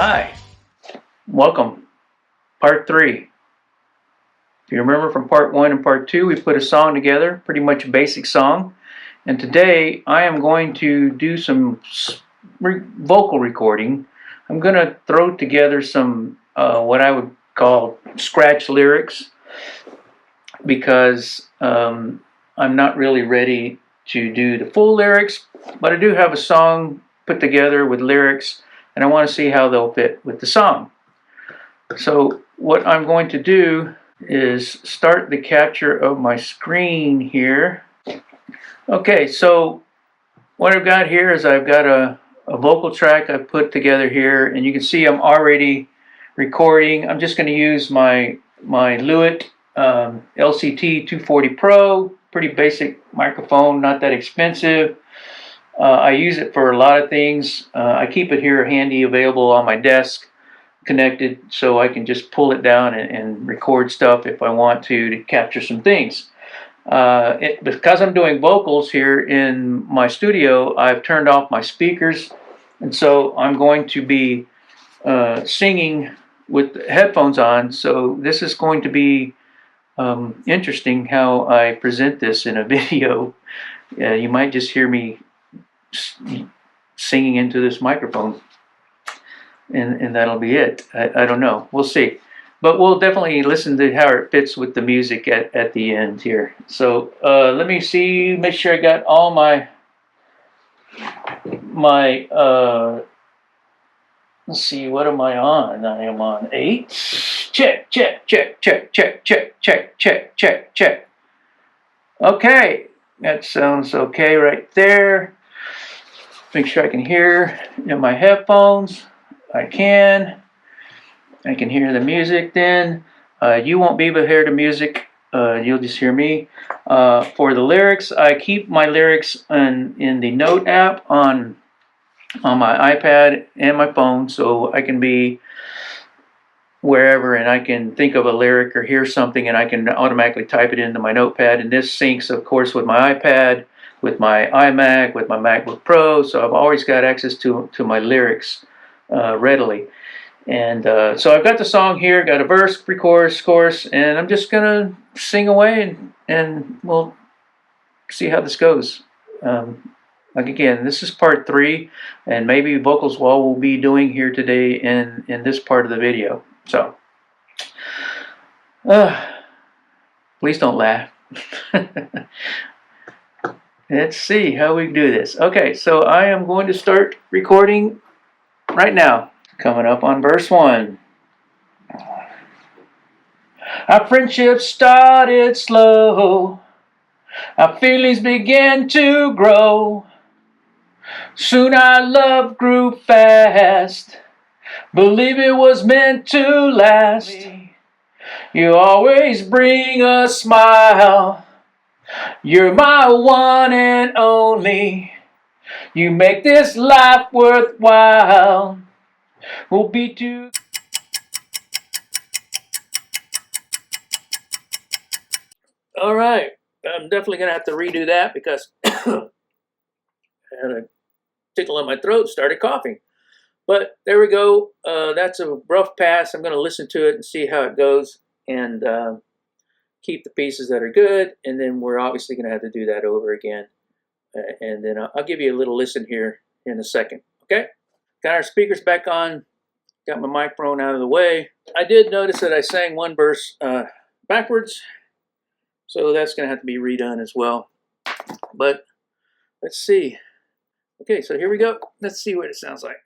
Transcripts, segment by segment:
Hi, welcome. Part 3. If you remember from part 1 and part 2, we put a song together, pretty much a basic song. And today I am going to do some vocal recording. I'm going to throw together some what I would call scratch lyrics because I'm not really ready to do the full lyrics, but I do have a song put together with lyrics and I want to see how they'll fit with the song. So what I'm going to do is start the capture of my screen here. Okay, so what I've got here is I've got a vocal track I've put together here, and you can see I'm already recording. I'm just going to use my Lewitt LCT 240 Pro, pretty basic microphone, not that expensive. I use it for a lot of things. I keep it here handy, available on my desk, connected, so I can just pull it down and record stuff if I want to capture some things. Because I'm doing vocals here in my studio, I've turned off my speakers, and so I'm going to be singing with the headphones on. So this is going to be interesting how I present this in a video. You might just hear me singing into this microphone, and that'll be it. I don't know, we'll see, but we'll definitely listen to how it fits with the music at the end here. So let me see, make sure I got all my let's see, what am I on? I am on 8. Check, check, check, check, check, check, check, check, check, check. Okay, that sounds okay right there. Make sure I can hear in my headphones. I can hear the music then. You won't be able to hear the music. You'll just hear me. For the lyrics, I keep my lyrics in the Note app on my iPad and my phone, so I can be wherever and I can think of a lyric or hear something and I can automatically type it into my notepad. And this syncs, of course, with my iPad, with my iMac, with my MacBook Pro, so I've always got access to my lyrics readily. And so I've got the song here, got a verse, pre-chorus, chorus, and I'm just gonna sing away and we'll see how this goes. Like again, this is part 3, and maybe vocals we'll be doing here today in this part of the video. So please don't laugh. Let's see how we do this. Okay, so I am going to start recording right now. Coming up on verse 1. Our friendship started slow. Our feelings began to grow. Soon our love grew fast. Believe it was meant to last. You always bring a smile. You're my one and only. You make this life worthwhile. We'll be too. All right, I'm definitely gonna have to redo that because I had a tickle in my throat, started coughing. But there we go. That's a rough pass. I'm gonna listen to it and see how it goes, and keep the pieces that are good, and then we're obviously gonna have to do that over again. And then I'll give you a little listen here in a second. Okay, got our speakers back on. Got my microphone out of the way. I did notice that I sang one verse backwards, so that's going to have to be redone as well. But let's see. Okay, so here we go. Let's see what it sounds like.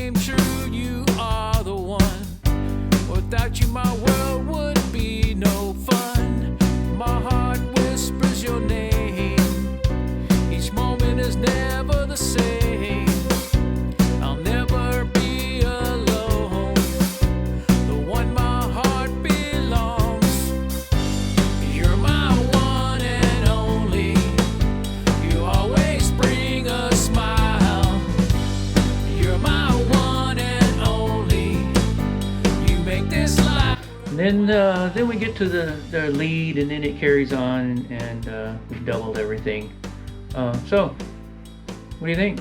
came true. You are the one. Without you, my world would be no fun. My heart whispers your name. Each moment is never the same. I'll never be alone. The one my heart belongs. You're my one and only. You always bring a smile. You're my one and only. You make this life. And then we get to the lead, and then it carries on, and we've doubled everything. So, what do you think?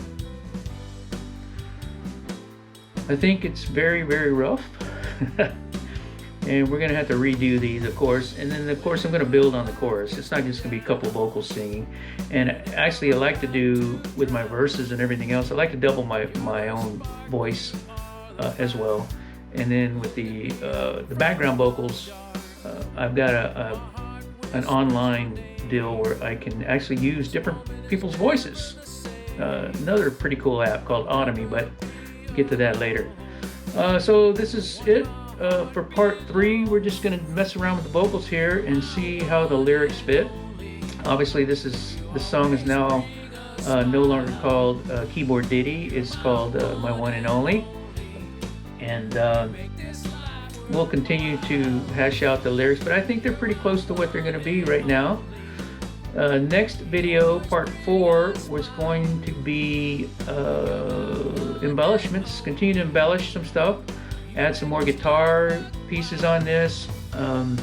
I think it's very, very rough. And we're going to have to redo these, of course. And then, of course, I'm going to build on the chorus. It's not just going to be a couple vocals singing. And actually, I like to do, with my verses and everything else, I like to double my own voice as well. And then with the background vocals, I've got an online deal where I can actually use different people's voices. Another pretty cool app called Automy, but we'll get to that later. So this is it for part 3. We're just going to mess around with the vocals here and see how the lyrics fit. Obviously, this song is now no longer called Keyboard Ditty. It's called My One and Only. And we'll continue to hash out the lyrics, but I think they're pretty close to what they're going to be right now. Next video, part 4, was going to be embellishments. Continue to embellish some stuff, add some more guitar pieces on this, and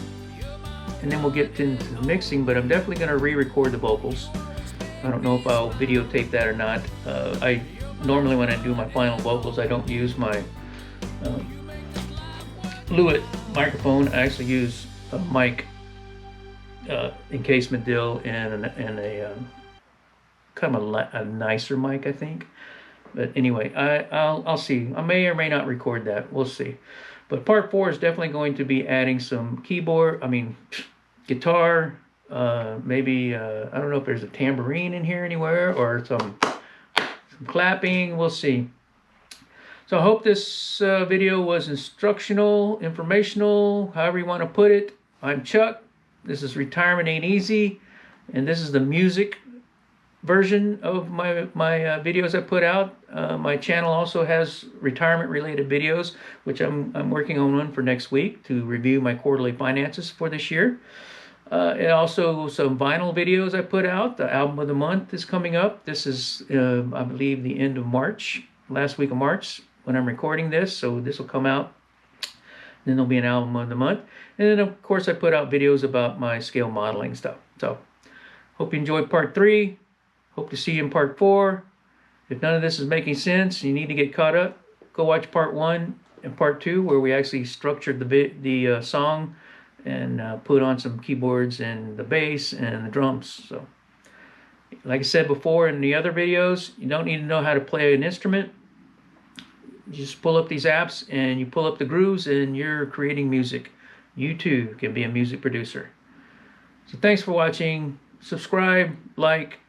then we'll get into the mixing, but I'm definitely going to re-record the vocals. I don't know if I'll videotape that or not. I normally, when I do my final vocals, I don't use my Lewitt microphone. I actually use a mic encasement deal and a kind of a nicer mic, I think. But anyway, I'll see. I may or may not record that. We'll see. But part 4 is definitely going to be adding some guitar. Maybe I don't know if there's a tambourine in here anywhere, or some clapping. We'll see. So I hope this video was instructional, informational, however you want to put it. I'm Chuck. This is Retirement Ain't Easy, and this is the music version of my videos I put out. My channel also has retirement-related videos, which I'm working on one for next week to review my quarterly finances for this year. And also some vinyl videos I put out. The album of the month is coming up. This is, I believe, the end of March, last week of March, when I'm recording this, so this will come out. Then there'll be an album of the month. And then, of course, I put out videos about my scale modeling stuff. So, hope you enjoyed part 3. Hope to see you in part 4. If none of this is making sense, you need to get caught up, go watch part 1 and part 2, where we actually structured the song and put on some keyboards and the bass and the drums. So, like I said before in the other videos, you don't need to know how to play an instrument. You just pull up these apps and you pull up the grooves and you're creating music. You too can be a music producer. So thanks for watching. Subscribe, like,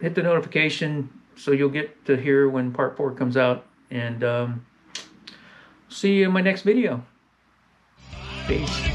hit the notification so you'll get to hear when part 4 comes out. And see you in my next video. Peace.